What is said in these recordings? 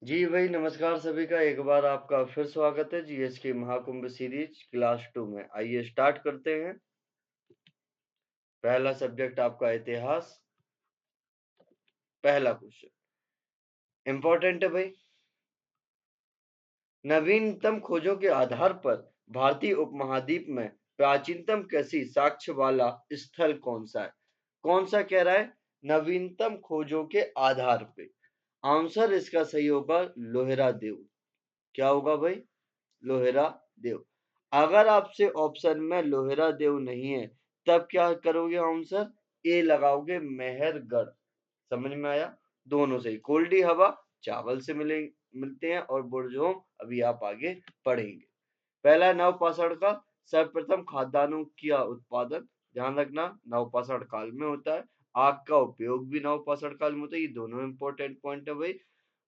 जी भाई, नमस्कार सभी का। एक बार आपका फिर स्वागत है जीएस के महाकुंभ सीरीज क्लास 2 में। आइए स्टार्ट करते हैं। पहला सब्जेक्ट आपका इतिहास। पहला क्वेश्चन इंपॉर्टेंट है भाई। नवीनतम खोजों के आधार पर भारतीय उपमहाद्वीप में प्राचीनतम कृषि साक्ष्य वाला स्थल कौन सा है? कौन सा कह रहा है? नवीनतम खोजों के आधार पे। आंसर इसका सही होगा लोहरा देव। क्या होगा भाई? लोहेरा देव। अगर आपसे ऑप्शन में लोहेरा देव नहीं है तब क्या करोगे? आंसर ए लगाओगे, मेहरगढ़। समझ में आया? दोनों सही। कोल्डी हवा चावल से मिलते हैं और बुर्जोम अभी आप आगे पढ़ेंगे। पहला नवपाषाण का सर्वप्रथम खाद्यान्नों का उत्पादन। ध्यान रखना नवपाषाण काल में होता है। आग का उपयोग भी नवपाषाण काल में होता है। ये दोनों इंपॉर्टेंट पॉइंट है भाई।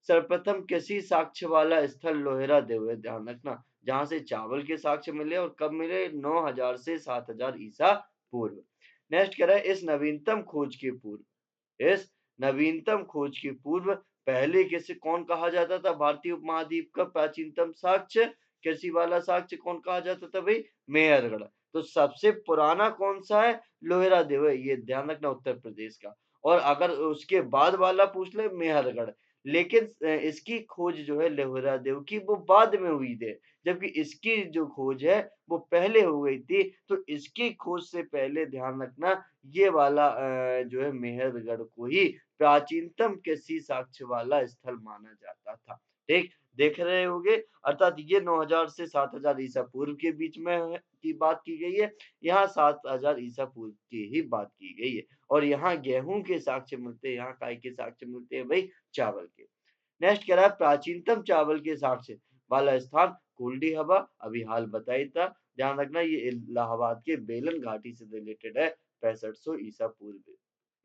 सर्वप्रथम कृषि साक्ष्य वाला स्थल लोहेरा देव है। ध्यान रखना जहां से चावल के साक्ष्य मिले और कब मिले? 9000 से 7000 ईसा पूर्व। नेक्स्ट कह रहा है इस नवीनतम खोज के पूर्व पहले किसे कौन कहा जाता था? भारतीय उपमहाद्वीप का प्राचीनतम साक्ष्य कृषि वाला साक्ष्य कौन कहा जाता था भाई? मेहरगढ़। तो सबसे पुराना कौन सा है? लोहेरा देव है। ये ध्यान रखना उत्तर प्रदेश का। और अगर उसके बाद वाला पूछ ले, मेहरगढ़। लेकिन इसकी खोज जो है लोहेरा देव की वो बाद में हुई थी, जबकि इसकी जो खोज है वो पहले हो गई थी। तो इसकी खोज से पहले ध्यान रखना ये वाला जो है मेहरगढ़ को ही प्राचीनतम कृषि साक्ष्य वाला स्थल माना जाता था। ठीक, देख रहे होगे। अर्थात ये 9000 से 7000 ईसा पूर्व के बीच में की बात की गई है। यहाँ 7000 ईसा पूर्व की ही बात की गई है। और यहाँ गेहूं के साक्ष्य मिलते हैं, यहाँ काय के साक्ष्य मिलते हैं भाई? चावल के। नेक्स्ट कह रहा है प्राचीनतम चावल के साक्ष्य वाला स्थान कुल्डी हवा। अभी हाल बताई था। ध्यान रखना ये इलाहाबाद के बेलन घाटी से रिलेटेड है, 6500 ईसा पूर्व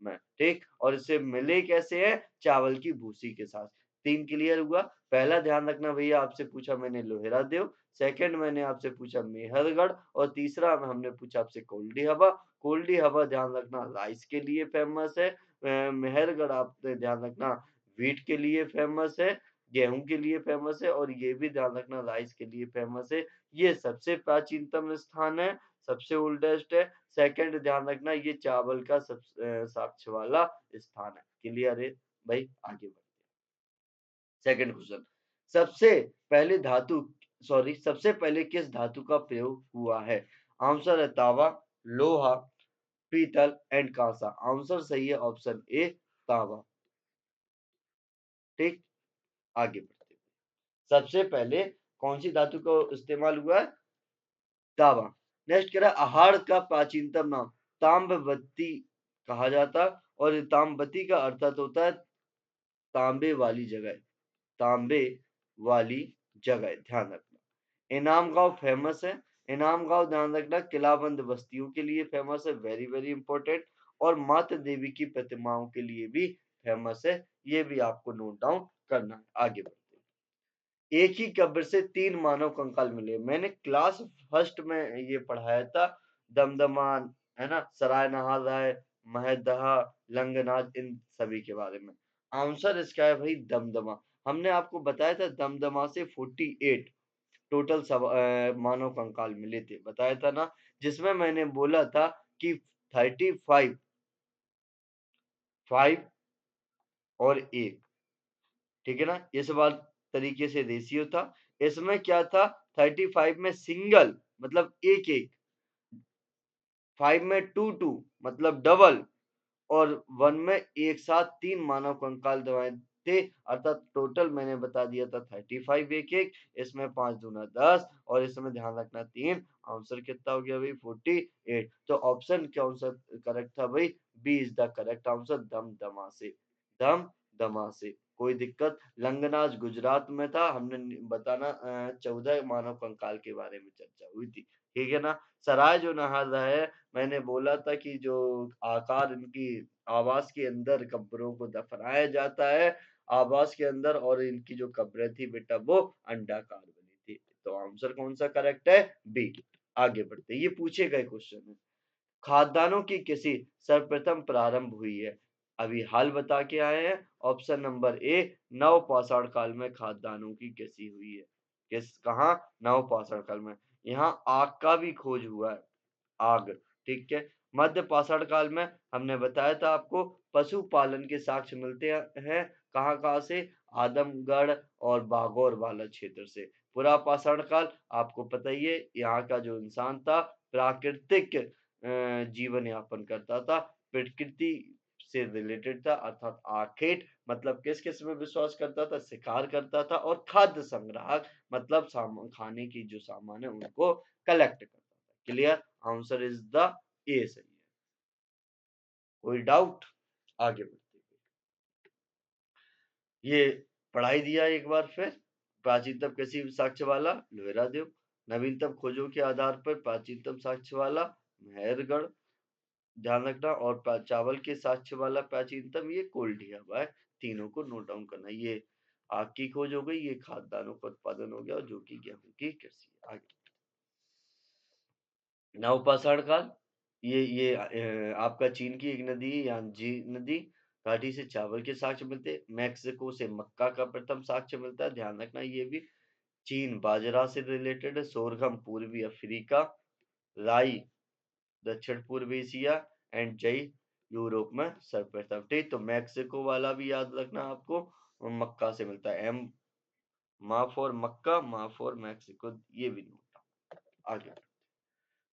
में। ठीक, और इसे मिले कैसे है? चावल की भूसी के साथ। तीन क्लियर हुआ। पहला ध्यान रखना भैया, आपसे पूछा मैंने लोहेरा देव। सेकंड मैंने आपसे पूछा मेहरगढ़। और तीसरा हमने पूछा आपसे कोल्डी हवा। कोल्डी हवा ध्यान रखना राइस के लिए फेमस है। मेहरगढ़ आपने ध्यान रखना व्हीट के लिए फेमस है, गेहूं के लिए फेमस है। और ये भी ध्यान रखना राइस के लिए फेमस है। ये सबसे प्राचीनतम स्थान है, सबसे ओल्डेस्ट है। सेकंड ध्यान रखना ये चावल का साक्ष्य वाला स्थान है। क्लियर है भाई? आगे बढ़ते हैं। सेकंड क्वेश्चन, सबसे पहले धातु सबसे पहले किस धातु का प्रयोग हुआ है? आंसर है तांबा, लोहा, पीतल एंड कांसा। आंसर सही है ऑप्शन ए, तांबा। ठीक, आगे बढ़ते हैं। सबसे पहले कौन सी धातु का इस्तेमाल हुआ है? तांबा। नेक्स्ट कह रहा है आहार का प्राचीनतम नाम ताम्रवती कहा जाता। और ताम्रवती का अर्थात होता है तांबे वाली जगह। तांबे वाली जगह ध्यान रखना। इनाम गांव फेमस है। इनाम गांव ध्यान रखना किलाबंद बस्तियों के लिए फेमस है, वेरी वेरी इंपॉर्टेंट। और माता देवी की प्रतिमाओं के लिए भी फेमस है। ये भी आपको नोट डाउन करना है। आगे बढ़ते हैं। एक ही कब्र से तीन मानव कंकाल मिले। मैंने क्लास फर्स्ट में ये पढ़ाया था। दमदमान है ना, सराय नहाय, महदहा, लंगनाज, इन सभी के बारे में। आंसर इसका है भाई दमदमा। हमने आपको बताया था दमदमा से 48 टोटल मानव कंकाल मिले थे, बताया था ना। जिसमें मैंने बोला था कि 35 5 और एक। ठीक है ना, ये सवाल तरीके से रेशियो था। इसमें क्या था? 35 में सिंगल मतलब एक एक, 5 में टू टू मतलब डबल, और 1 में एक साथ तीन मानव कंकाल दबाए थे। अर्थात टोटल मैंने बता दिया था 35 एक एक। इसमें 5 दूना 10 और इसमें ध्यान रखना 3। आंसर कितना हो गया भाई? 48। तो ऑप्शन कौन सा करेक्ट था भाई? B is the correct answer, Damdama से। दमदमा से कोई दिक्कत? लंगनाज गुजरात में था। हमने बताना 14 मानव कंकाल के बारे में चर्चा हुई थी। ठीक है ना। सराय जो नहर है, मैंने बोला था कि जो आकार इनकी आवास के अंदर कब्रों को दफनाया जाता है, आवास के अंदर, और इनकी जो कब्रें थी बेटा वो अंडाकार बनी थी। तो आंसर कौन सा करेक्ट है? बी। आगे बढ़ते, ये पूछे गए क्वेश्चन है। खाद्यान्नों की कृषि सर्वप्रथम प्रारंभ हुई है। अभी हाल बता के आए हैं। ऑप्शन नंबर ए, नवपाषाण काल में खाद्यान्नों की कृषि हुई है। कहाँ? नवपाषाण काल में। यहाँ आग का भी खोज हुआ है, आग। ठीक है। मध्य पाषाण काल में हमने बताया था आपको, पशुपालन के साक्ष्य मिलते हैं। कहाँ से? आदमगढ़ और बागौर वाला क्षेत्र से। पुरा पाषाण काल आपको पता ही है, यहाँ का जो इंसान था प्राकृतिक जीवन यापन करता था, प्रकृति से रिलेटेड था, अर्थात आखेट मतलब किस किस में विश्वास करता था? शिकार करता था, और खाद्य संग्राहक मतलब खाने की जो सामान है उनको कलेक्ट करता था। क्लियर? आंसर इज द ए सही है। कोई डाउट? आगे बढ़ते हैं। ये पढ़ाई दिया एक बार फिर। प्राचीनतम कृषि साक्ष्य वाला लोहेरा देव। नवीनतम खोजों के आधार पर प्राचीनतम साक्ष्य वाला मेहरगढ़, ध्यान रखना। और चावल के साक्ष्य वाला प्राचीनतम ये कोल्डिया है। तीनों को नोट डाउन करना। ये आग की खोज हो गई, ये खाद्यान्नों का उत्पादन हो गया, जो कि गेहूं की कृषि। आगे नवपाषाण काल, ये आपका चीन की एक नदी है, यांजी नदी घाटी से चावल के साक्ष्य मिलते हैं। मैक्सिको से मक्का का प्रथम साक्ष्य मिलता है, ध्यान रखना। ये भी चीन बाजरा से रिलेटेड है। सोरगम पूर्वी अफ्रीका, राई दक्षिण पूर्व एशिया, एंड जई यूरोप में सर्वप्रथम। ठीक, तो मैक्सिको वाला भी याद रखना आपको, मक्का से मिलता है। एम मा फॉर मक्का, मा फॉर मैक्सिको, ये भी नोट। आगे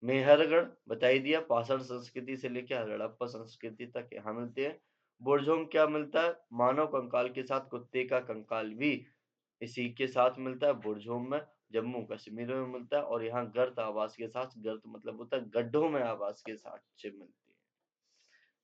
मेहरगढ़ बता ही दिया, पाषाण संस्कृति से लेकर हड़प्पा संस्कृति तक यहाँ मिलते हैं। बुरजोम क्या मिलता है? मानव कंकाल के साथ कुत्ते का कंकाल भी इसी के साथ मिलता है बुरजोम में। जम्मू कश्मीर में मिलता है, और यहाँ गर्त आवास के साथ, गर्त मतलब होता है गड्ढों में आवास के साथ मिलती है।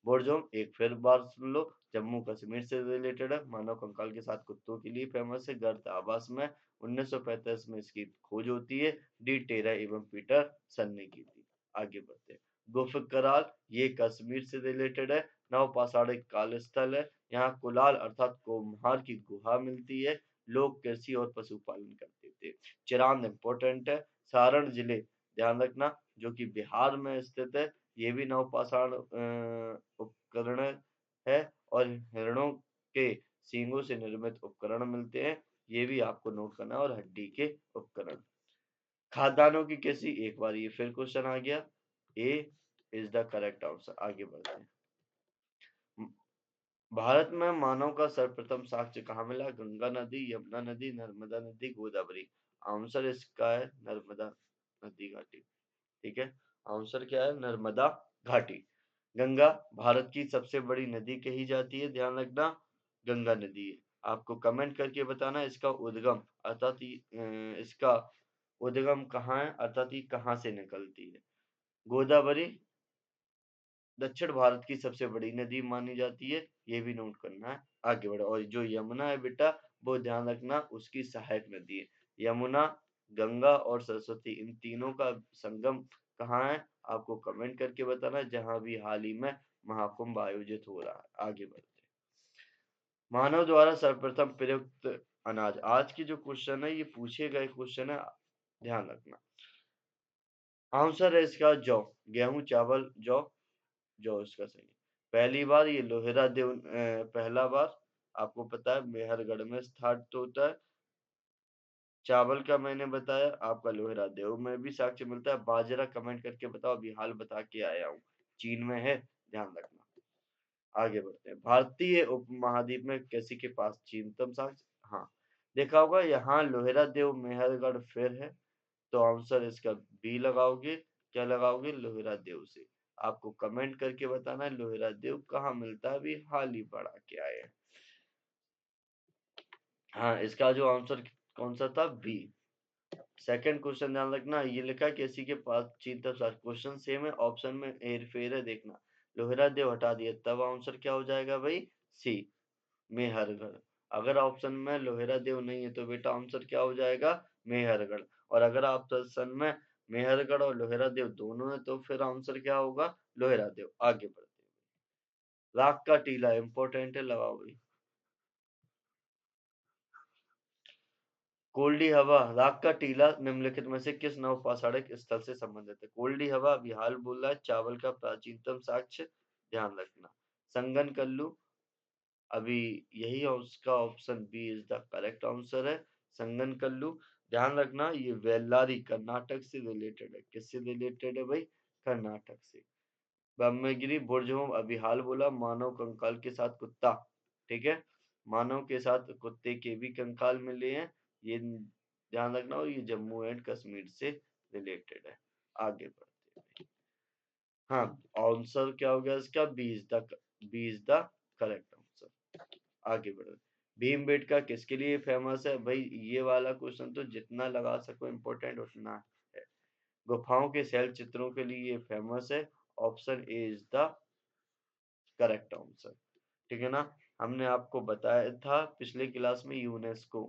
बोरजोम एक फिर बार सुन लो, जम्मू कश्मीर से रिलेटेड है। मानव कंकाल के साथ कुत्तों के लिए फेमस है। गर्त आवास में 1935 में इसकी खोज होती है। डी टेरा एवं पीटर सन ने की थी। आगे बढ़ते हैं। गुफा कराल, ये कश्मीर से रिलेटेड है। नवपाषाणिक काल स्थल है। यहाँ कुलाल अर्थात कुम्हार की गुहा मिलती है। लोग कृषि और पशुपालन करते थे। चिरांद इंपॉर्टेंट है। सारण जिले ध्यान रखना, जो कि बिहार में स्थित है। ये भी नवपाषाण उपकरण है, और हिरणों के सींगों से निर्मित उपकरण मिलते हैं। ये भी आपको नोट करना है, और हड्डी के उपकरण। खाद्यान्नों की कृषि, एक बार ये फिर क्वेश्चन आ गया। ए इज द करेक्ट आंसर। आगे बढ़ते हैं। भारत में मानव का सर्वप्रथम साक्ष्य कहाँ मिला? गंगा नदी, यमुना नदी, नर्मदा नदी, गोदावरी। आंसर इसका है नर्मदा नदी घाटी। ठीक है, आंसर क्या है? नर्मदा घाटी। गंगा भारत की सबसे बड़ी नदी कही जाती है, ध्यान रखना। गंगा नदी है। आपको कमेंट करके बताना इसका उद्गम, अर्थात इसका उद्गम कहाँ है, अर्थात ये कहाँ से निकलती है। गोदावरी दक्षिण भारत की सबसे बड़ी नदी मानी जाती है, ये भी नोट करना है। आगे बढ़ो। और जो यमुना है बेटा, वो ध्यान रखना उसकी सहायक नदी है। यमुना, गंगा और सरस्वती, इन तीनों का संगम कहाँ है? आपको कमेंट करके बताना है, जहां भी हाल ही में महाकुंभ आयोजित हो रहा है। आगे बढ़ते हैं। मानव द्वारा सर्वप्रथम प्रयुक्त अनाज, आज की जो क्वेश्चन है ये पूछे गए क्वेश्चन है, ध्यान रखना। आंसर है इसका जौ। गेहूं, चावल, जौ। जो इसका सही है। पहली बार ये लोहेरा देव पहला बार आपको पता है मेहरगढ़ में स्थापित होता है। चावल का मैंने बताया, आपका लोहेरा देव में भी साक्ष्य मिलता है। बाजरा कमेंट करके बताओ, अभी हाल बता के आया हूँ, चीन में है, ध्यान रखना। आगे बढ़ते हैं। भारतीय उपमहाद्वीप में किसी के पास चीनतम साक्ष्य? हाँ, देखा होगा यहाँ लोहेरा देव मेहरगढ़ फिर है, तो आंसर इसका बी लगाओगे। क्या लगाओगे? लोहेरा देव से। आपको कमेंट करके बताना है लोहेरा देव कहाँ मिलता है, अभी हाल ही पढ़ा के आए हैं। हाँ, इसका जो आंसर कौन सा था? बी। सेकंड क्वेश्चन ध्यान रखना, ये लिखा है किसी के पास चीन तक क्वेश्चन सेम है, ऑप्शन में हेर फेर है, देखना। लोहेरा देव हटा दिया, तब आंसर क्या हो जाएगा भाई? सी, मेहरगढ़। अगर ऑप्शन में लोहेरा देव नहीं है तो बेटा आंसर क्या हो जाएगा? मेहरगढ़। और अगर ऑप्शन में मेहरगढ़ और लोहेरा देव दोनों है तो फिर आंसर क्या होगा? लोहेरा देव। आगे बढ़ते हैं। राख का टीला इंपॉर्टेंट है, लगाओ भाई। कोल्डी हवा, राख का टीला निम्नलिखित में से किस नवपाषाणिक स्थल से संबंधित है? कोल्डी हवा, बिहार बोल रहा है। चावल का प्राचीनतम साक्ष्य, ध्यान रखना। संगन कल्लू, अभी यही उसका option B is the correct answer है। संगन कल्लू। ध्यान रखना ये वेल्लारी कर्नाटक से रिलेटेड है। किससे रिलेटेड है भाई? कर्नाटक से। ब्रह्मगिरी बुर्जहोम अभी हाल बोला मानव कंकाल के साथ कुत्ता। ठीक है, मानव के साथ कुत्ते के भी कंकाल मिले हैं। ये ध्यान रखना, और ये जम्मू एंड कश्मीर से रिलेटेड है। आगे बढ़ते हैं। हाँ, आंसर क्या हो गया इसका? B is the correct answer. आगे बढ़ो। भीमबेटका किसके लिए फेमस है? भाई ये वाला क्वेश्चन तो जितना लगा सको इम्पोर्टेंट उतना है। गुफाओं के शैल चित्रों के लिए फेमस है। Option A is the correct answer. ठीक है ना? हमने आपको बताया था पिछले क्लास में यूनेस्को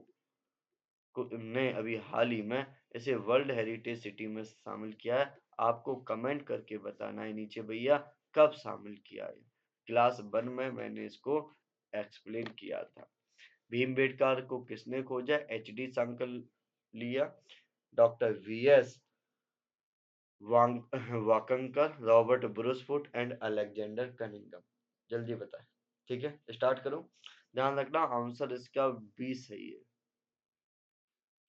ने अभी हाल ही में इसे वर्ल्ड हेरिटेज सिटी में शामिल किया है। आपको कमेंट करके बताना है नीचे भैया कब शामिल किया है। क्लास 1 में मैंने इसको एक्सप्लेन किया था। भीमबेटका को किसने खोजा? H D Sankalia, doctor V S Wakankar, Robert Bruce Foote and Alexander Cunningham. जल्दी बताएं। ठीक है, स्टार्ट करो। ध्यान रखना आंसर इसका बी सही है।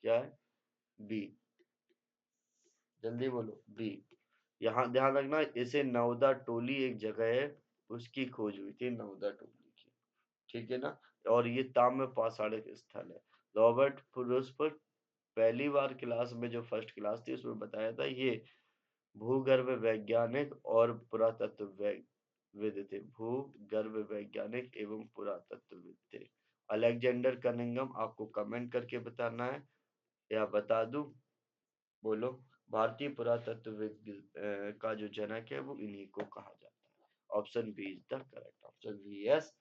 क्या है? बी। जल्दी बोलो। बी। यहाँ ध्यान रखना इसे नवदा टोली एक जगह है, उसकी खोज हुई थी नवदा टोली की। ठीक है ना? और ये ताम्र पाषाणिक स्थल है। रॉबर्ट ब्रूसफुट पहली बार क्लास में जो फर्स्ट क्लास थी उसमें बताया था ये भूगर्भ वैज्ञानिक और पुरातत्वविद थे। भूगर्भ वैज्ञानिक एवं पुरातत्वविद थे। अलेक्जेंडर कनिंगम आपको कमेंट करके बताना है या बता दूं? बोलो। भारतीय पुरातत्वविद का जो जनक है वो इन्हीं को कहा जाता है। Option B is the correct answer. V S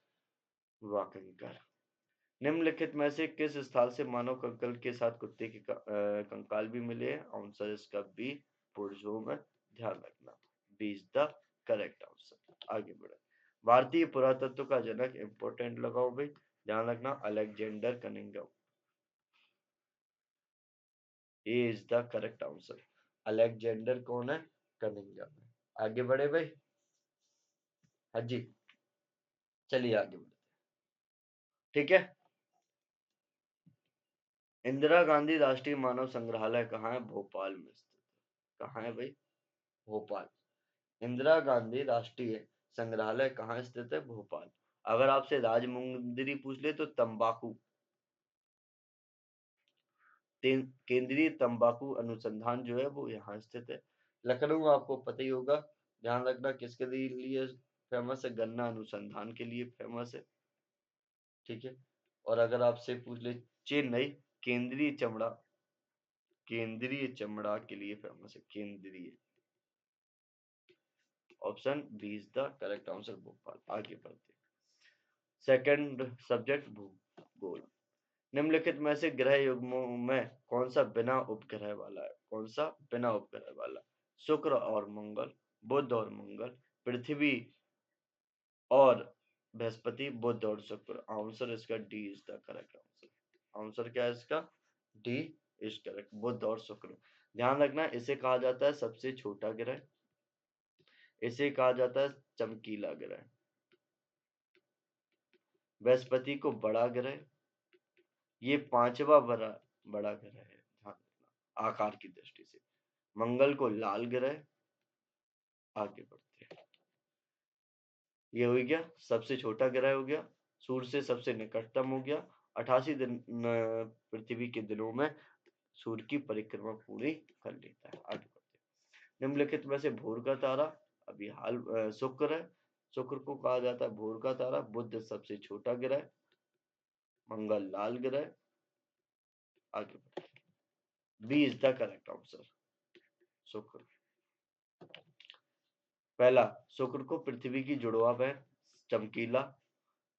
Wakankar. निम्नलिखित में से किस स्थल से मानव कंकाल के साथ कुत्ते के कंकाल भी मिले हैं? आंसर इसका बी पुर्जों में। ध्यान रखना B is the correct answer. आगे बढ़े। भारतीय पुरातत्व का जनक इंपोर्टेंट लगाओ भाई। ध्यान रखना Alexander Cunningham. A is the correct answer. Alexander कौन है? कनिंगम है। आगे बढ़े भाई। हाँ जी, चलिए आगे बढ़े। ठीक है। इंदिरा गांधी राष्ट्रीय मानव संग्रहालय कहाँ है? भोपाल में स्थित। कहाँ है भाई? भोपाल। इंदिरा गांधी राष्ट्रीय संग्रहालय कहाँ स्थित है? भोपाल। अगर आपसे राजमुंदरी पूछ ले तो तंबाकू केंद्रीय तंबाकू अनुसंधान जो है वो यहाँ स्थित है। लखनऊ आपको पता ही होगा। ध्यान रखना किसके लिए फेमस है? गन्ना अनुसंधान के लिए फेमस है। ठीक है। और अगर आपसे पूछ ले चेन्नई केंद्रीय चमड़ा के लिए फेमस है। केंद्रीय। Option B is the correct answer. Bhopal. आगे बढ़ते। सेकंड सब्जेक्ट भूगोल। निम्नलिखित में से ग्रह युग्मों में कौन सा बिना उपग्रह वाला है? कौन सा बिना उपग्रह वाला? शुक्र और मंगल, बुध और मंगल, पृथ्वी और बृहस्पति, बुध और शुक्र। आंसर इसका D is the correct answer. Answer क्या है इसका? डी इज करेक्ट, बुध और शुक्र। ध्यान रखना इसे कहा जाता है सबसे छोटा ग्रह। इसे कहा जाता है चमकीला ग्रह। बृहस्पति को बड़ा ग्रह, ये पांचवा बड़ा बड़ा ग्रह है। ध्यान रखना आकार की दृष्टि से। मंगल को लाल ग्रह। आगे बढ़ते हैं। ये हो गया सबसे छोटा ग्रह हो गया। सूर्य से सबसे निकटतम हो गया। 88 दिन पृथ्वी के दिनों में सूर्य की परिक्रमा पूरी कर लेता है। आगे बढ़ते हैं। निम्नलिखित में से भोर का तारा अभी हाल शुक्र है। शुक्र को कहा जाता है भोर का तारा। बुध सबसे छोटा ग्रह। मंगल लाल ग्रह। आगे बढ़ते हैं। B is the correct answer. शुक्र। पहला, शुक्र को पृथ्वी की जुड़वा बहन, चमकीला,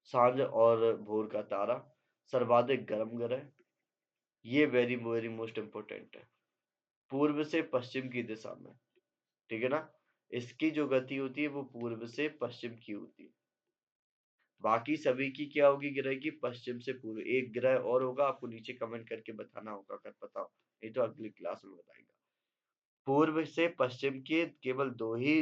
सांझ और भोर का तारा, सर्वाधिक गर्म ग्रह। ये वेरी वेरी मोस्ट इंपोर्टेंट है। पूर्व से पश्चिम की दिशा में। ठीक है ना? इसकी जो गति होती है वो पूर्व से पश्चिम की होती है। बाकी सभी की क्या होगी ग्रह की? पश्चिम से पूर्व। एक ग्रह और होगा, आपको नीचे कमेंट करके बताना होगा अगर पता हो, नहीं तो अगली क्लास में बताएंगे। पूर्व से पश्चिम के केवल 2 ही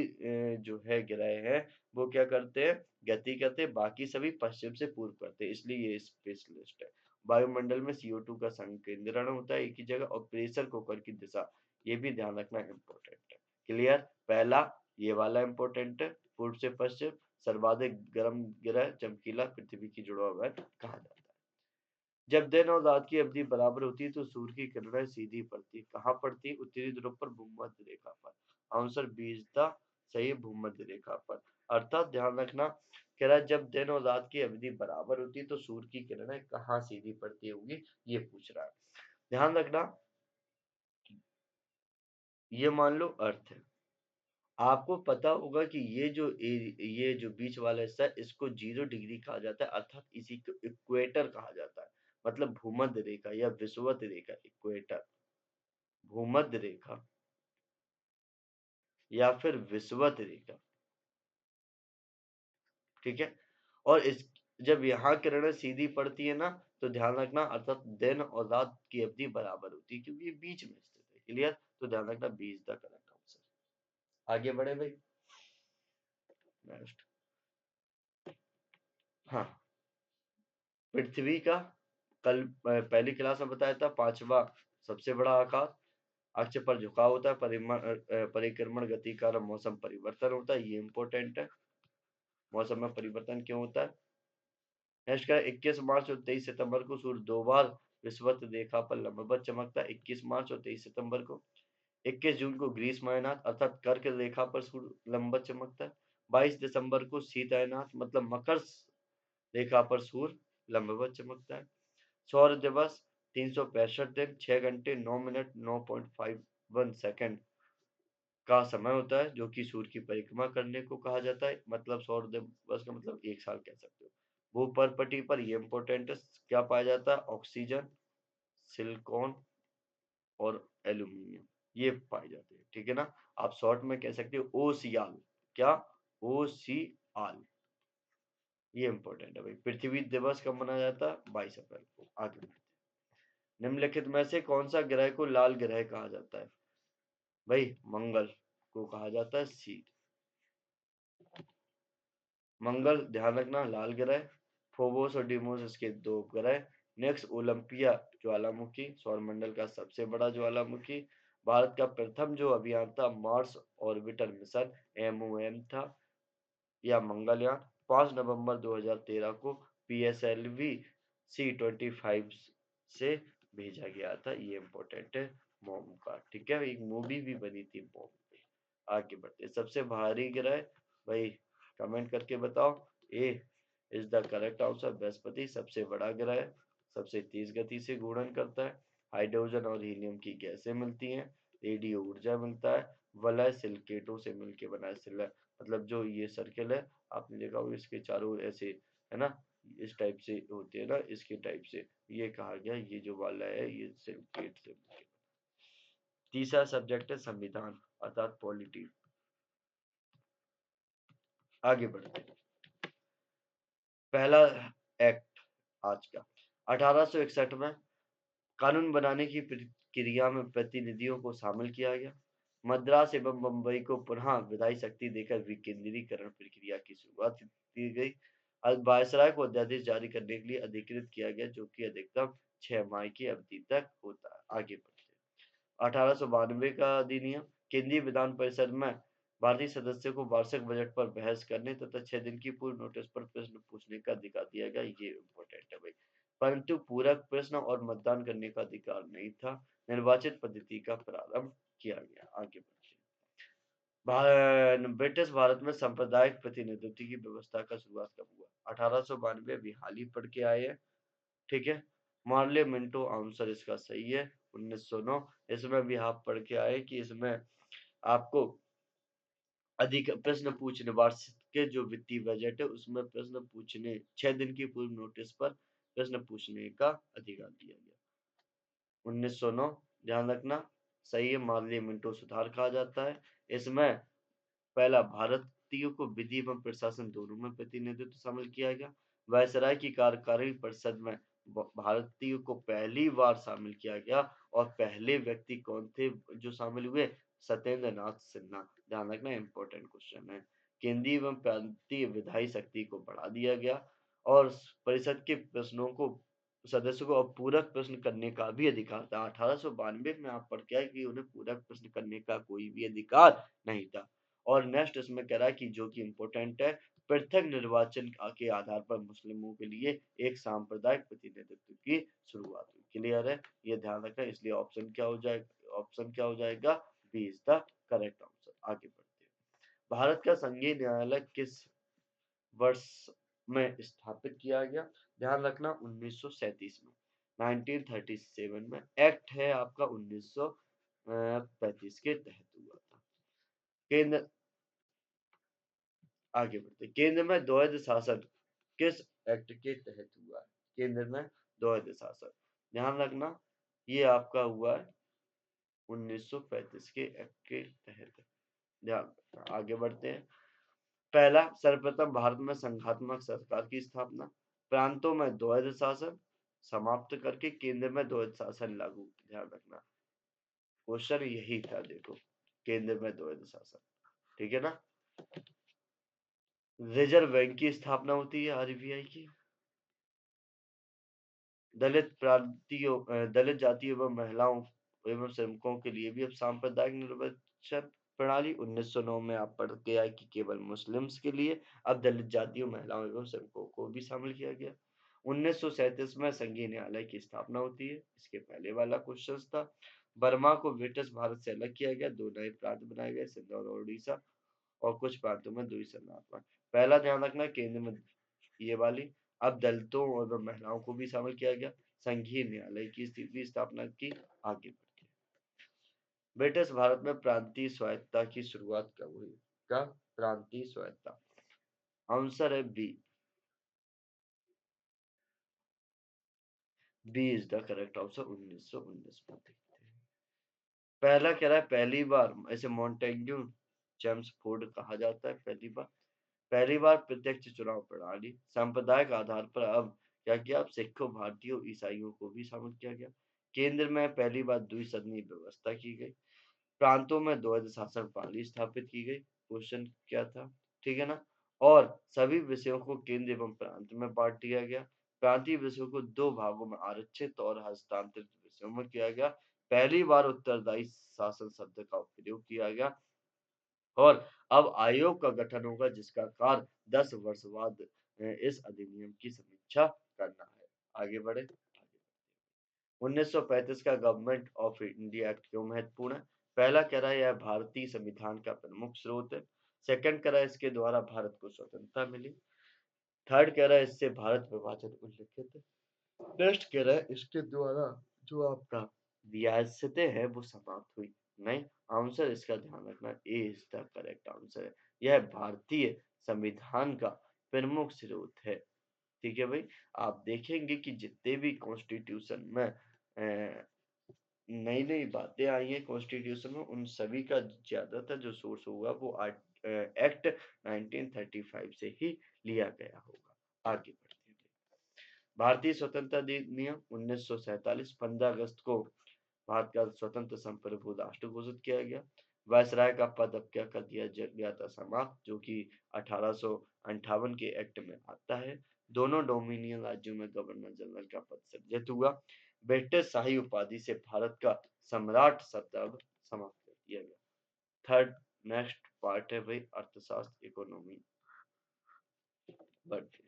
जो है ग्रह हैं, वो क्या करते हैं, गति करते हैं, बाकी सभी पश्चिम से पूर्व करते हैं, इसलिए ये स्पेशलिस्ट है। वायुमंडल में CO2 का संकेंद्रण होता है एक ही जगह, और प्रेशर कुकर की दिशा, ये भी ध्यान रखना इम्पोर्टेंट है। क्लियर? पहला ये वाला इम्पोर्टेंट है, पूर्व से पश्चिम, सर्वाधिक गर्म ग्रह चमकीला पृथ्वी की जुड़वा हुआ कहा जाता है। जब दिन और रात की अवधि बराबर होती है तो सूर्य की किरणें सीधी पड़ती है। कहाँ पड़ती है? उत्तरी ध्रुव पर, भूमध्य रेखा पर। आंसर बीजता सही, भूमध्य रेखा पर। अर्थात ध्यान रखना, कह रहा है जब दिन और रात की अवधि बराबर होती है तो सूर्य की किरणें कहाँ सीधी पड़ती होंगी, ये पूछ रहा है। ध्यान रखना, ये मान लो अर्थ है। आपको पता होगा कि ये जो बीच वाला हिस्सा है, इसको 0 डिग्री कहा जाता है, अर्थात इसी को इक्वेटर कहा जाता है। मतलब भूमध्य रेखा या विषुवत रेखा, इक्वेटर, भूमध्य रेखा या फिर विषुवत रेखा, ठीक है। और इस जब यहाँ किरणें सीधी पड़ती है ना, तो ध्यान रखना, अर्थात दिन और रात की अवधि बराबर होती है, क्योंकि ये बीच में स्थित है। क्लियर? तो ध्यान रखना, बीच द करेक्ट आंसर। आगे बढ़े भाई, नेक्स्ट। हाँ, पृथ्वी का कल पहली क्लास में बताया था, पांचवा सबसे बड़ा आकार, अक्ष पर झुकाव होता है, परिक्रमण गति का मौसम परिवर्तन होता है, ये इंपॉर्टेंट है। मौसम में परिवर्तन क्यों होता है? नेक्स्ट का 21 मार्च और 23 सितंबर को सूर्य 2 बार विषुवत रेखा पर लंबवत चमकता है, 21 मार्च और 23 सितंबर को। 21 जून को ग्रीष्म अयनात अर्थात कर्क रेखा पर सूर्य लंबवत चमकता है। 22 दिसंबर को शीत अयनात मतलब मकर रेखा पर सूर्य लंबवत चमकता है। सौर दिवस 365 दिन 6 घंटे 9 मिनट 9.51 सेकंड का समय होता है, जो कि सूर्य की परिक्रमा करने को कहा जाता है। मतलब सौर दिवस का मतलब 1 साल कह सकते हो। भूपर्पटी पर ये इंपॉर्टेंट है, क्या पाया जाता है? ऑक्सीजन, सिलिकॉन और एल्यूमिनियम, ये पाए जाते हैं, ठीक है ना। आप शॉर्ट में कह सकते हो ओसियाल। क्या? ओसियाल, ये इंपॉर्टेंट है भाई। पृथ्वी दिवस कब मनाया जाता है? 22 अप्रैल को। आगे बढ़ते हैं। निम्नलिखित में से कौन सा ग्रह को लाल ग्रह कहा जाता है? भाई मंगल को कहा जाता है सी, मंगल, ध्यान रखना, लाल ग्रह। फोबोस और डिमोस इसके 2 ग्रह। नेक्स्ट ओलंपिया ज्वालामुखी, सौरमंडल का सबसे बड़ा ज्वालामुखी। भारत का प्रथम जो अभियान था मार्स ऑर्बिटर मिशन, MOM था, या मंगलयान, 5 नवंबर 2013 को PSLV C-25 से भेजा गया था। ये इंपॉर्टेंट है मॉम का, ठीक है। एक मूवी भी बनी थी मॉम पे। आगे बढ़ते, सबसे भारी ग्रह, भाई कमेंट करके बताओ। A is the correct answer. बृहस्पति सबसे बड़ा ग्रह है, सबसे तेज गति से घूर्णन करता है, हाइड्रोजन और हीलियम की गैसें मिलती हैं, रेडियो ऊर्जा मिलता है, वलय सिलिकेटों से मिलकर बना है। मतलब जो ये सर्कल है, आपने देखा होगा, इसके चारों ऐसे है ना, इस टाइप से होते हैं ना, इसके टाइप से ये कहा गया, ये जो वाला है ये सिलिकेट से। तीसरा सब्जेक्ट है संविधान अर्थात पॉलिटी। आगे बढ़ते हैं। पहला एक्ट आज का 1861 में कानून बनाने की प्रक्रिया में प्रतिनिधियों को शामिल किया गया। मद्रास एवं बंबई को पुनः विधायी शक्ति देकर विकेंद्रीकरण प्रक्रिया की शुरुआत की गई। अब वायसराय को अध्यादेश जारी करने के लिए अधिकृत किया गया, जो कि अधिकतम 6 माह की अवधि तक होता है। आगे बढ़ते हैं। 1892 का अधिनियम, केंद्रीय विधान परिषद में भारतीय सदस्यों को वार्षिक बजट पर बहस करने तथा 6 दिन की पूर्व नोटिस पर प्रश्न पूछने का अधिकार दिया गया। ये इम्पोर्टेंट है भाई। परंतु पूरक प्रश्न और मतदान करने का अधिकार नहीं था। निर्वाचित पद्धति का प्रारंभ किया गया। आगे बढ़ते हैं। ब्रिटिश भारत में सांप्रदायिक प्रतिनिधित्व की व्यवस्था का शुरुआत कब हुआ? 1892, अभी हाल ही पढ़ के आए हैं, ठीक है। मार्ले मिंटो आंसर इसका सही है। 1909, इसमें भी आप पढ़ के आए कि इसमें आपको अधिक प्रश्न पूछने, वार्षिक के जो वित्तीय बजट है उसमें प्रश्न पूछने, 6 दिन की पूर्व नोटिस पर प्रश्न पूछने का अधिकार दिया गया। 1909, ध्यान रखना, सही है। मार्ले मिंटो सुधार कहा जाता है। इसमें पहला, भारतीयों को विधि एवं प्रशासन दोनों में प्रतिनिधित्व शामिल किया गया। वायसराय की कार्यकारी परिषद में भारतीयों को पहली बार शामिल किया गया और पहले व्यक्ति कौन थे जो शामिल हुए? सत्येंद्र नाथ सिन्हा। ध्यान रखना, इंपॉर्टेंट क्वेश्चन है। केंद्रीय एवं प्रांतीय विधायी शक्ति को बढ़ा दिया गया और परिषद के प्रश्नों को सदस्यों को अब पूरक प्रश्न करने का भी अधिकार था। 1892 में आप पढ़ के आए कि उन्हें पूरक प्रश्न करने का कोई भी अधिकार नहीं था। और नेक्स्ट इसमें कह रहा है कि जो कि इम्पोर्टेंट है, पृथक निर्वाचन के आधार पर मुस्लिमों के लिए एक सांप्रदायिक प्रतिनिधित्व की शुरुआत हुई। क्लियर है? ये ध्यान रखना। इसलिए ऑप्शन क्या हो जाएगा? ऑप्शन क्या हो जाएगा? B is the correct answer. आगे बढ़ते हैं। भारत का संघीय न्यायालय किस वर्ष में स्थापित किया गया? ध्यान रखना, 1937 में, 1937 में। एक्ट है आपका 1935 के तहत हुआ था। केंद्र आगे बढ़ते, केंद्र में द्वैध शासन किस एक्ट के तहत हुआ है? केंद्र में द्वैध शासन, ध्यान रखना, ये आपका हुआ है 1935 के एक्ट के तहत। ध्यान रखना। आगे बढ़ते हैं। पहला, सर्वप्रथम भारत में संघात्मक सरकार की स्थापना, प्रांतों में द्वैध शासन समाप्त करके केंद्र में द्वैध शासन लागू। ध्यान रखना, क्वेश्चन यही था, देखो, केंद्र में द्वैध शासन। ठीक है ना? रिजर्व बैंक की स्थापना होती है, आरबीआई की। दलित जातियों एवं महिलाओं एवं श्रमिकों के लिए भी अब सांप्रदायिक निर्वाचन प्रणाली। 1909 में आप पढ़ के आए कि केवल मुस्लिम्स के लिए अब दलित जातियों, महिलाओं एवं श्रमिकों को भी शामिल किया गया। 1937 में संघीय न्यायालय की स्थापना होती है। इसके पहले वाला क्वेश्चन था। बर्मा को ब्रिटिश भारत से अलग किया गया, दो नए प्रांत बनाए गए, सिंध और उड़ीसा, और कुछ प्रांतों में द्विसंधात्मक। पहला ध्यान रखना, केंद्र में ये वाली। अब दलितों और महिलाओं को भी शामिल किया गया। संघीय न्यायालय की भी स्थापना की। आगे बढ़ते, ब्रिटिश भारत में प्रांतीय स्वायत्ता की शुरुआत कब हुई? का प्रांतीय स्वायत्ता, आंसर है B. B is the correct answer, 1919 में। पहला कह रहा है पहली बार, ऐसे मॉन्टेग्यू चेम्सफोर्ड कहा जाता है। पहली बार प्रत्यक्ष चुनाव प्रणाली, सांप्रदायिक आधार पर अब क्या किया? अब सिखों, भारतीयों, ईसाइयों को भी शामिल किया गया। केंद्र में पहली बार द्विसदनीय व्यवस्था की गई। प्रांतों में द्वैध शासन प्रणाली स्थापित की गई। क्वेश्चन क्या था? ठीक है ना? और सभी विषयों को केंद्र एवं प्रांत में बांट दिया गया। प्रांतीय विषयों को दो भागों में आरक्षित और हस्तांतरित विषयों में किया गया। पहली बार उत्तरदायी शासन शब्द का प्रयोग किया गया। और अब आयोग का गठन होगा जिसका कार्य 10 वर्ष बाद इस अधिनियम की समीक्षा करना है। आगे बढ़े। 1935 का गवर्नमेंट ऑफ इंडिया एक्ट क्यों महत्वपूर्ण है? पहला कह रहा है यह भारतीय संविधान का प्रमुख स्रोत है। सेकंड कह रहा है इसके द्वारा भारत को स्वतंत्रता मिली। थर्ड कह रहा है इससे भारत विभाजन उल्लिखित है। नेक्स्ट कह रहा है इसके द्वारा जो आपका रियासतें हैं वो समाप्त हुई। नहीं, आंसर इसका ध्यान रखना, ए इज द करेक्ट आंसर है। यह भारतीय संविधान का प्रमुख स्रोत है। ठीक है भाई। आप देखेंगे कि जितने भी कॉन्स्टिट्यूशन में नई नई बातें आई हैं कॉन्स्टिट्यूशन में, उन सभी का ज्यादातर जो सोर्स होगा वो एक्ट 1935 से ही लिया गया होगा। आगे बढ़ते हैं। भारतीय स्वतंत्रता अधिनियम 1947, 15 अगस्त को भारत का स्वतंत्र संप्रभु राष्ट्र घोषित किया गया। वायसराय का पद अब क्या कर दिया गया था? समाप्त, जो कि 1858 के एक्ट में आता है। दोनों डोमिनियन राज्यों में गवर्नर जनरल का पद सृजित हुआ। ब्रिटिश शाही उपाधि से भारत का सम्राट शब्द अब समाप्त कर दिया गया। थर्ड नेक्स्ट पार्ट है भाई, अर्थशास्त्र, इकोनॉमी। बढ़ते,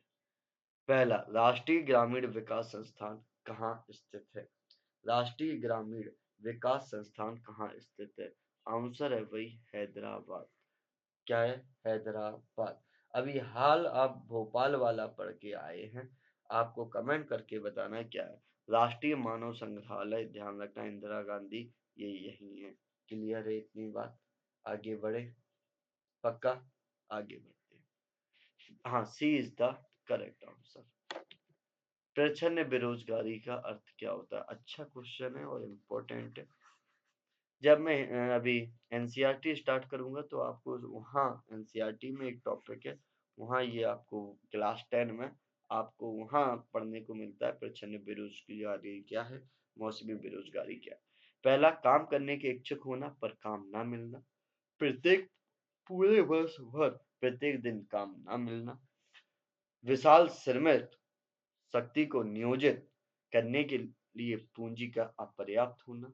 पहला, राष्ट्रीय ग्रामीण विकास संस्थान कहाँ स्थित है? राष्ट्रीय ग्रामीण विकास संस्थान कहाँ स्थित है? आंसर है भाई हैदराबाद। क्या है? हैदराबाद। अभी हाल आप भोपाल वाला पढ़ के आए हैं, आपको कमेंट करके बताना है क्या है। राष्ट्रीय मानव संग्रहालय, ध्यान रखना, इंदिरा गांधी, ये यही है। क्लियर है इतनी बात? आगे बढ़े, पक्का? आगे बढ़ते हैं। हाँ, सी इज द करेक्ट आंसर। प्रच्छन्न बेरोजगारी का अर्थ क्या होता है? अच्छा क्वेश्चन है और इम्पोर्टेंट है। जब मैं अभी एनसीईआरटी स्टार्ट करूंगा तो आपको वहाँ एनसीईआरटी में एक टॉपिक है, वहाँ ये आपको क्लास 10 में आपको वहां पढ़ने को मिलता है प्रच्छन्न बेरोजगारी क्या है, मौसमी बेरोजगारी क्या है। पहला, काम करने के इच्छुक होना पर काम ना मिलना, प्रत्येक पूरे वर्ष भर प्रत्येक दिन काम ना मिलना, विशाल श्रमिक शक्ति को नियोजित करने के लिए पूंजी का अपर्याप्त होना,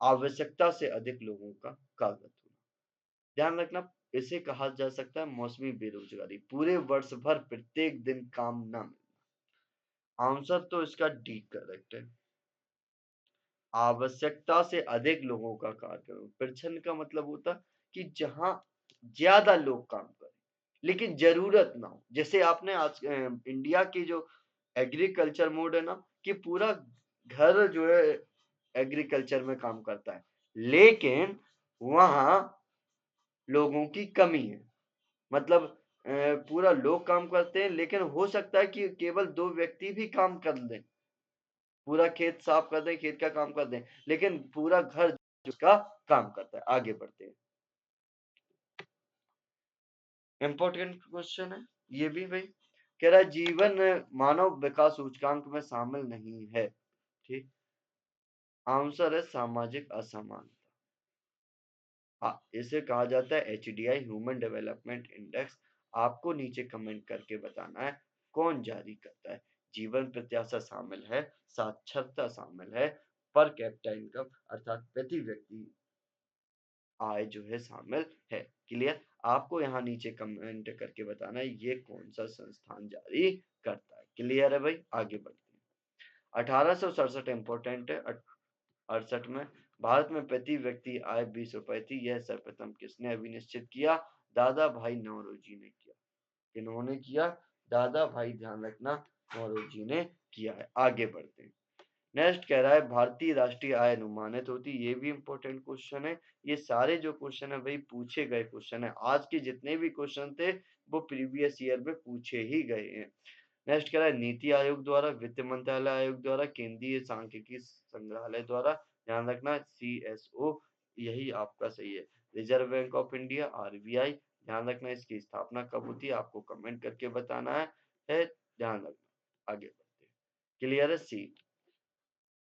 आवश्यकता से अधिक लोगों का कागज होना। ध्यान रखना, इसे कहा जा सकता है मौसमी बेरोजगारी, पूरे वर्ष भर प्रत्येक दिन काम ना मिलना। आंसर तो इसका डी करेक्ट है, आवश्यकता से अधिक लोगों का कार्य करो। प्रच्छन्न का मतलब होता कि जहां ज्यादा लोग काम करें लेकिन जरूरत ना हो। जैसे आपने आज इंडिया की जो एग्रीकल्चर मोड है ना, कि पूरा घर जो है एग्रीकल्चर में काम करता है, लेकिन वहां लोगों की कमी है। मतलब पूरा लोग काम करते हैं लेकिन हो सकता है कि केवल 2 व्यक्ति भी काम कर दें, पूरा खेत साफ कर दें, खेत का काम कर दें, लेकिन पूरा घर जिसका काम करता है। आगे बढ़ते हैं, इंपॉर्टेंट क्वेश्चन है ये भी भाई। कह रहा है जीवन मानव विकास सूचकांक में शामिल नहीं है। ठीक, आंसर है सामाजिक असमानता। हाँ, इसे कहा जाता है एचडीआई, ह्यूमन डेवलपमेंट इंडेक्स। आपको नीचे कमेंट करके बताना है कौन जारी करता है। जीवन प्रत्याशा शामिल है, साक्षरता शामिल है, पर कैपिटा इनकम अर्थात प्रति व्यक्ति आय जो है शामिल है। क्लियर, आपको यहाँ नीचे कमेंट करके बताना है ये कौन सा संस्थान जारी करता है। क्लियर है भाई, आगे बढ़ते हैं। 1867 इंपॉर्टेंट है। 68 में भारत में प्रति व्यक्ति आय 20 रुपए थी, यह सर्वप्रथम किसने अभिनिश्चित किया? दादा भाई नौरोजी ने किया। किन्होंने किया? दादा भाई, ध्यान रखना, नौरोजी ने किया है। आगे बढ़ते हैं। नेक्स्ट कह रहा है भारतीय राष्ट्रीय आय अनुमानित होती, ये भी इंपॉर्टेंट क्वेश्चन है। ये सारे जो क्वेश्चन है भाई पूछे गए क्वेश्चन है, आज के जितने भी क्वेश्चन थे वो प्रीवियस ईयर में पूछे ही गए हैं। नेक्स्ट कह रहा है नीति आयोग द्वारा, वित्त मंत्रालय आयोग द्वारा, केंद्रीय सांख्यिकी संग्रहालय द्वारा। ध्यान रखना CSO यही आपका सही है। Reserve bank of India, RBI। ध्यान रखना इसकी स्थापना कब होती है, आपको कमेंट करके बताना है। ध्यान रखना, आगे बढ़ते हैं। क्लियर है, सी।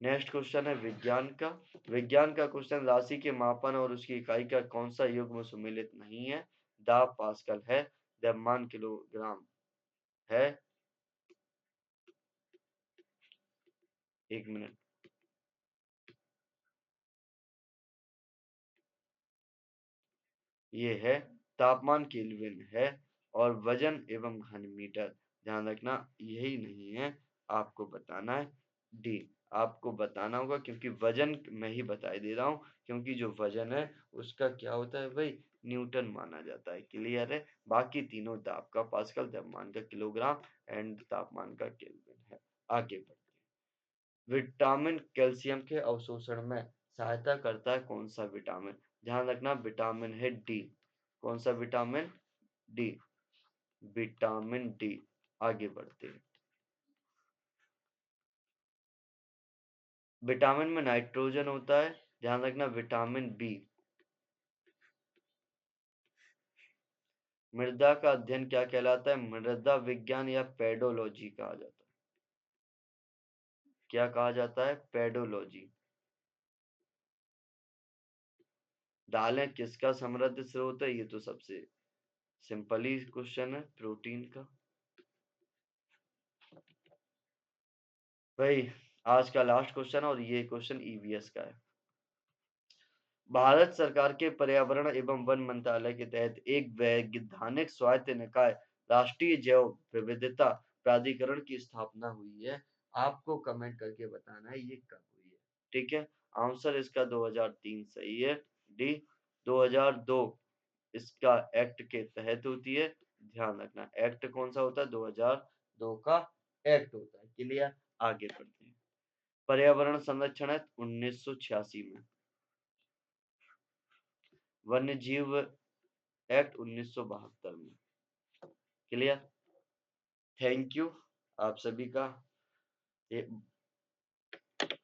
नेक्स्ट क्वेश्चन है विज्ञान का। विज्ञान का क्वेश्चन, राशि के मापन और उसकी इकाई का कौन सा युग्म सुमेलित नहीं है? दाब पास्कल है, द्रव्यमान किलोग्राम है। एक मिनट, ये है तापमान केल्विन है, और वजन एवं घन मीटर। ध्यान रखना यही नहीं है, आपको बताना है डी। आपको बताना होगा क्योंकि वजन मैं ही बताई दे रहा हूँ, क्योंकि जो वजन है उसका क्या होता है भाई, न्यूटन माना जाता है। क्लियर है, बाकी तीनों दाब का पास्कल, द्रव्यमान का किलोग्राम एंड तापमान का केल्विन है। आगे बढ़ते हैं। विटामिन कैल्शियम के अवशोषण में सहायता करता है कौन सा विटामिन? ध्यान रखना विटामिन है डी। कौन सा विटामिन? D, vitamin D. आगे बढ़ते हैं। विटामिन में नाइट्रोजन होता है, ध्यान रखना विटामिन बी। मृदा का अध्ययन क्या कहलाता है? मृदा विज्ञान या पेडोलॉजी कहा जाता है। क्या कहा जाता है? पेडोलॉजी। दालें किसका समृद्ध स्रोत है? ये तो सबसे सिंपल ही क्वेश्चन है, प्रोटीन का। भाई आज का लास्ट क्वेश्चन, और ये क्वेश्चन ईवीएस का है। भारत सरकार के पर्यावरण एवं वन मंत्रालय के तहत एक वैधानिक स्वायत्त निकाय राष्ट्रीय जैव विविधता प्राधिकरण की स्थापना हुई है। आपको कमेंट करके बताना है ये कब हुई है। ठीक है, आंसर इसका 2003 सही है, डी। 2002 इसका एक्ट के तहत होती है। ध्यान रखना एक्ट कौन सा होता है? 2002 का एक्ट होता है। क्लियर, आगे बढ़ते हैं। पर्यावरण संरक्षण है 1986 में। वन्य जीव एक्ट 1972 में। क्लियर, थैंक यू आप सभी का। ये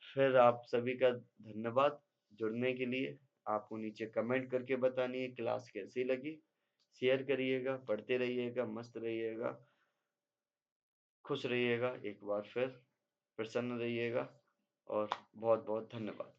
फिर आप सभी का धन्यवाद जुड़ने के लिए। आपको नीचे कमेंट करके बतानी है क्लास कैसी लगी। शेयर करिएगा, पढ़ते रहिएगा, मस्त रहिएगा। खुश रहिएगा, एक बार फिर प्रसन्न रहिएगा और बहुत-बहुत धन्यवाद।